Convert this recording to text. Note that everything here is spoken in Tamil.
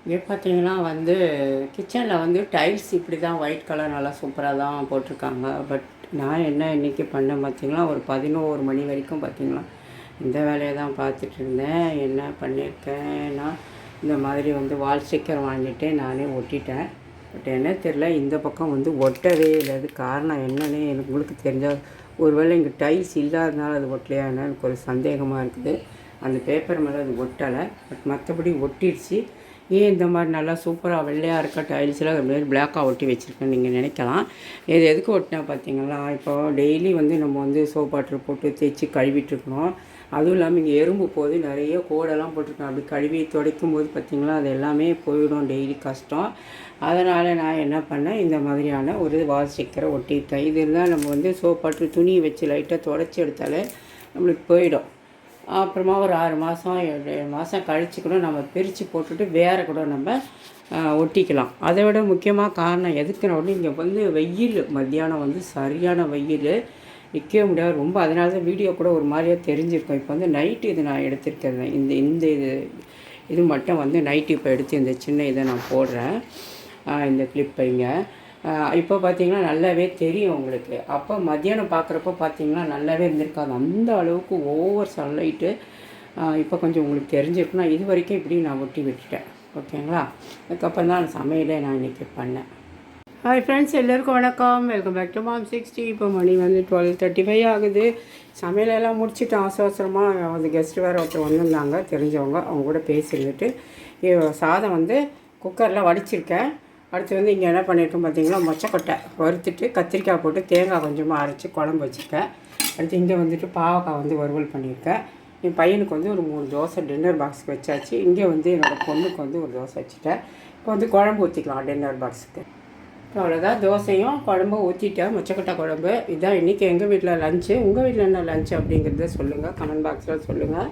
இங்கே பார்த்தீங்கன்னா கிச்சனில் டைல்ஸ் இப்படி தான் ஒயிட் கலர் நல்லா சூப்பராக தான் போட்டிருக்காங்க. பட் நான் என்ன இன்றைக்கி பண்ணேன் பார்த்தீங்கன்னா, ஒரு 11 மணி வரைக்கும் பார்த்தீங்களா இந்த வேலையை தான் பார்த்துட்டு இருந்தேன். என்ன பண்ணியிருக்கேன்னா, இந்த மாதிரி வால் ஸ்டிக்கர் வாங்கிட்டு நானே ஒட்டிட்டேன். பட் என்ன தெரில, இந்த பக்கம் ஒட்டவே இல்லை. அது காரணம் என்னன்னு உங்களுக்கு தெரிஞ்சால், ஒருவேளை இங்கே டைல்ஸ் இல்லாதனால அது ஒட்டலையா என்ன எனக்கு ஒரு சந்தேகமாக இருக்குது. அந்த பேப்பர் மேலே அது ஒட்டலை, பட் மற்றபடி ஒட்டிடுச்சு. ஏன் இந்த மாதிரி நல்லா சூப்பராக வெள்ளையாக இருக்க டைல்ஸில் அது மாதிரி பிளாக்காக ஒட்டி வச்சுருக்கேன்னு நீங்கள் நினைக்கலாம். இது எதுக்கு ஒட்டினா பார்த்தீங்களா, இப்போ டெய்லி நம்ம சோப் வாட்டர் போட்டு தேய்ச்சி கழுவிட்டுருக்கணும். அதுவும் இல்லாமல் இங்கே எறும்பு போது நிறைய கோடெல்லாம் போட்டிருக்கேன். அப்படி கழுவி துடைக்கும் போது பார்த்திங்களா அது எல்லாமே போயிடும், டெய்லி கஷ்டம். அதனால் நான் என்ன பண்ணேன், இந்த மாதிரியான ஒரு வால் ஸ்டிக்கரை ஒட்டியிருக்கேன். இது இருந்தால் நம்ம சோப் வாட்டர் துணியை வச்சு லைட்டாக துடைச்சி எடுத்தாலே நம்மளுக்கு போயிடும். அப்புறமா ஒரு 6 மாதம் 7 மாதம் கழித்து கூட நம்ம பிரித்து போட்டுட்டு வேறு கூட நம்ம ஒட்டிக்கலாம். அதை விட முக்கியமாக காரணம் எதுக்குன்னா, இங்கே வெயில் மத்தியானம் சரியான வெயில், நிற்கவே முடியாது ரொம்ப. அதனால தான் வீடியோ கூட ஒரு மாதிரியாக தெரிஞ்சிருக்கும். இப்போ நைட்டு இது நான் எடுத்துருக்கிறேன். இந்த இது மட்டும் நைட்டு இப்போ எடுத்து இந்த சின்ன இதை நான் போடுறேன், இந்த கிளிப்பைங்க. இப்போ பார்த்தீங்கன்னா நல்லாவே தெரியும் உங்களுக்கு. அப்போ மத்தியானம் பார்க்குறப்போ பார்த்தீங்கன்னா நல்லாவே இருந்திருக்காது, அந்த அளவுக்கு ஓவர் சன்லைட்டு. இப்போ கொஞ்சம் உங்களுக்கு தெரிஞ்சிருக்குன்னா, இது வரைக்கும் இப்படி நான் ஒட்டி விட்டுட்டேன். ஓகேங்களா? அதுக்கப்புறம் தான் சமையலே நான் இன்றைக்கி பண்ணேன். ஹாய் ஃப்ரெண்ட்ஸ், எல்லோருக்கும் வணக்கம். Welcome back to mom 60. இப்போ மணி 12:35 ஆகுது. சமையலெல்லாம் முடிச்சுட்டு அவசரமாக கெஸ்ட்டு வேறு ஒருத்தர் வந்திருந்தாங்க, தெரிஞ்சவங்க. அவங்க கூட பேசியிருந்துட்டு சாதம் குக்கரில் வடிச்சிருக்கேன். அடுத்து இங்கே என்ன பண்ணியிருக்கேன் பார்த்தீங்களா, மொச்சக்கொட்டை வறுத்துட்டு கத்திரிக்காய் போட்டு தேங்காய் கொஞ்சமாக அரைச்சி குழம்பு வச்சுருக்கேன். அடுத்து இங்கே பாவக்காய் வறுவல் பண்ணியிருக்கேன். என் பையனுக்கு ஒரு 3 தோசை டின்னர் பாக்ஸுக்கு வச்சாச்சு. இங்கே என்னோடய பொண்ணுக்கு ஒரு தோசை வச்சுட்டேன். இப்போ குழம்பு ஊற்றிக்கலாம் டின்னர் பாக்ஸுக்கு. அவ்வளோதான், தோசையும் குழம்பும் ஊற்றிட்டேன், மொச்சக்கொட்டை குழம்பு. இதுதான் இன்றைக்கி எங்கள் வீட்டில் லஞ்சு. உங்கள் வீட்டில் என்ன லஞ்சு அப்படிங்கிறத சொல்லுங்கள், கமெண்ட் பாக்ஸில் சொல்லுங்கள்.